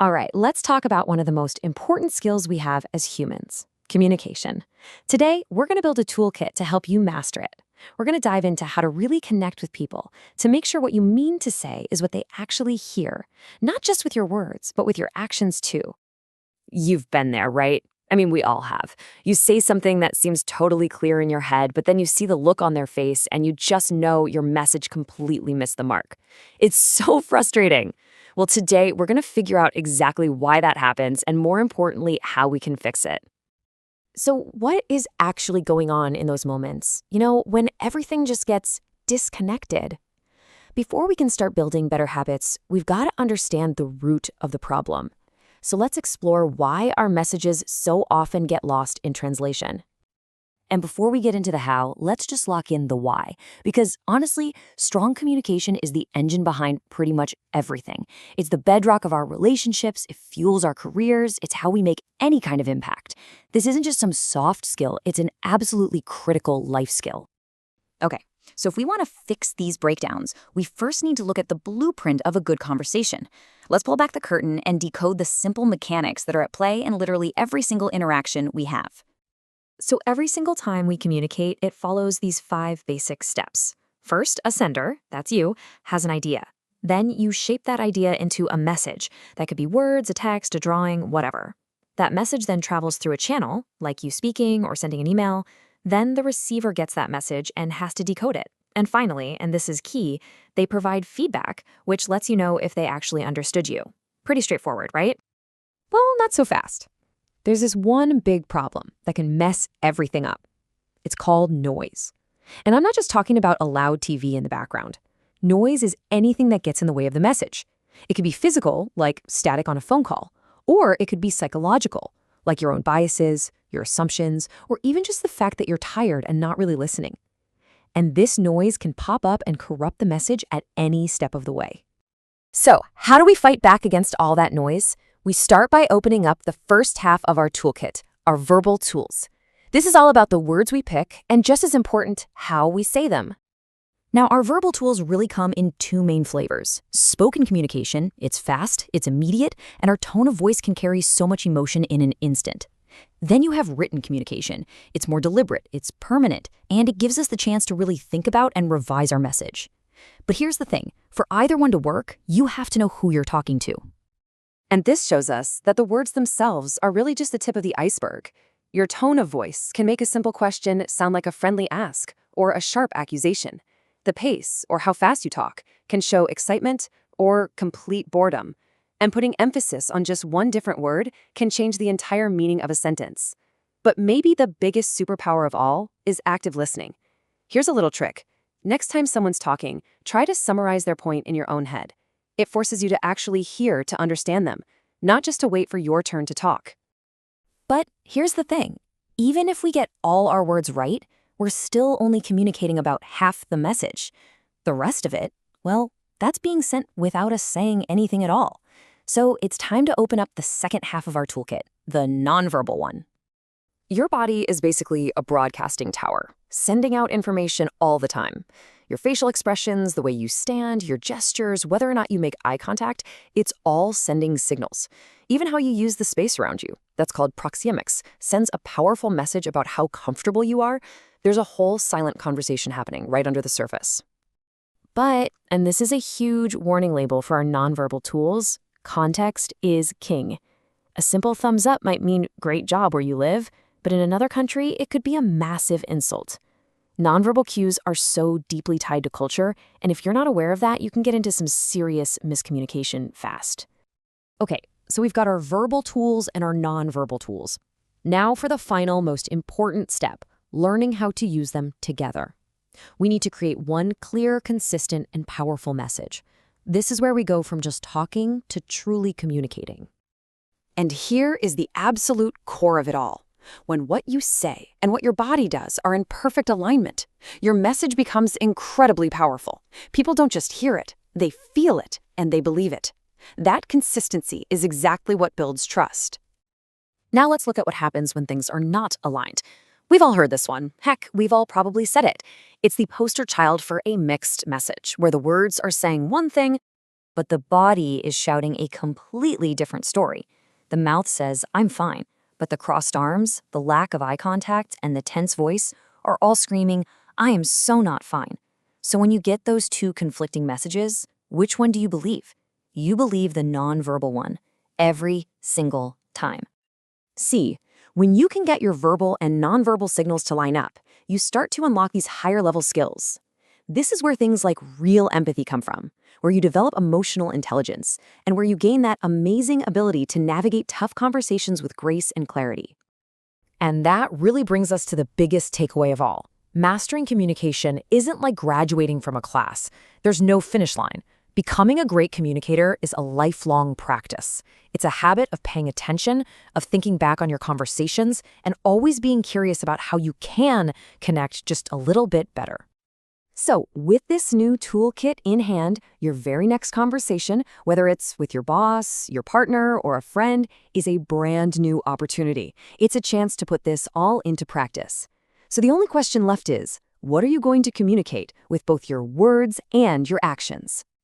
All right, let's talk about one of the most important skills we have as humans, communication. Today, we're going to build a toolkit to help you master it. We're going to dive into how to really connect with people to make sure what you mean to say is what they actually hear, not just with your words, but with your actions too. You've been there, right? I mean, we all have. You say something that seems totally clear in your head, but then you see the look on their face and you just know your message completely missed the mark. It's so frustrating. Well, today we're going to figure out exactly why that happens and, more importantly, how we can fix it. So, what is actually going on in those moments? When everything just gets disconnected? Before we can start building better habits, we've got to understand the root of the problem. So let's explore why our messages so often get lost in translation. And before we get into the how, let's just lock in the why. Because honestly, strong communication is the engine behind pretty much everything. It's the bedrock of our relationships, it fuels our careers, it's how we make any kind of impact. This isn't just some soft skill, it's an absolutely critical life skill. Okay, so if we want to fix these breakdowns, we first need to look at the blueprint of a good conversation. Let's pull back the curtain and decode the simple mechanics that are at play in literally every single interaction we have. So every single time we communicate, it follows these 5 basic steps. First, a sender, that's you, has an idea. Then you shape that idea into a message. That could be words, a text, a drawing, whatever. That message then travels through a channel, like you speaking or sending an email. Then the receiver gets that message and has to decode it. And finally, and this is key, they provide feedback, which lets you know if they actually understood you. Pretty straightforward, right? Well, not so fast. There's this one big problem that can mess everything up. It's called noise. And I'm not just talking about a loud TV in the background. Noise is anything that gets in the way of the message. It could be physical, like static on a phone call, or it could be psychological, like your own biases, your assumptions, or even just the fact that you're tired and not really listening. And this noise can pop up and corrupt the message at any step of the way. So, how do we fight back against all that noise? We start by opening up the first half of our toolkit, our verbal tools. This is all about the words we pick and, just as important, how we say them. Now, our verbal tools really come in 2 main flavors. Spoken communication, it's fast, it's immediate, and our tone of voice can carry so much emotion in an instant. Then you have written communication. It's more deliberate, it's permanent, and it gives us the chance to really think about and revise our message. But here's the thing, for either one to work, you have to know who you're talking to. And this shows us that the words themselves are really just the tip of the iceberg. Your tone of voice can make a simple question sound like a friendly ask or a sharp accusation. The pace, or how fast you talk, can show excitement or complete boredom. And putting emphasis on just one different word can change the entire meaning of a sentence. But maybe the biggest superpower of all is active listening. Here's a little trick. Next time someone's talking, try to summarize their point in your own head. It forces you to actually hear to understand them, not just to wait for your turn to talk. But here's the thing. Even if we get all our words right, we're still only communicating about half the message. The rest of it, well, that's being sent without us saying anything at all. So it's time to open up the second half of our toolkit, the nonverbal one. Your body is basically a broadcasting tower, sending out information all the time. Your facial expressions, the way you stand, your gestures, whether or not you make eye contact, it's all sending signals. Even how you use the space around you, that's called proxemics, sends a powerful message about how comfortable you are. There's a whole silent conversation happening right under the surface. But, and this is a huge warning label for our nonverbal tools, context is king. A simple thumbs up might mean great job where you live, but in another country, it could be a massive insult. Nonverbal cues are so deeply tied to culture, and if you're not aware of that, you can get into some serious miscommunication fast. Okay, so we've got our verbal tools and our nonverbal tools. Now for the final, most important step, learning how to use them together. We need to create one clear, consistent, and powerful message. This is where we go from just talking to truly communicating. And here is the absolute core of it all. When what you say and what your body does are in perfect alignment, your message becomes incredibly powerful. People don't just hear it, they feel it, and they believe it. That consistency is exactly what builds trust. Now let's look at what happens when things are not aligned. We've all heard this one. Heck, we've all probably said it. It's the poster child for a mixed message, where the words are saying one thing, but the body is shouting a completely different story. The mouth says, "I'm fine," but the crossed arms, the lack of eye contact, and the tense voice are all screaming, "I am so not fine." So when you get those two conflicting messages, which one do you believe? You believe the nonverbal one, every single time. C. When you can get your verbal and nonverbal signals to line up, you start to unlock these higher-level skills. This is where things like real empathy come from, where you develop emotional intelligence, and where you gain that amazing ability to navigate tough conversations with grace and clarity. And that really brings us to the biggest takeaway of all. Mastering communication isn't like graduating from a class. There's no finish line. Becoming a great communicator is a lifelong practice. It's a habit of paying attention, of thinking back on your conversations, and always being curious about how you can connect just a little bit better. So, with this new toolkit in hand, your very next conversation, whether it's with your boss, your partner, or a friend, is a brand new opportunity. It's a chance to put this all into practice. So the only question left is, what are you going to communicate with both your words and your actions?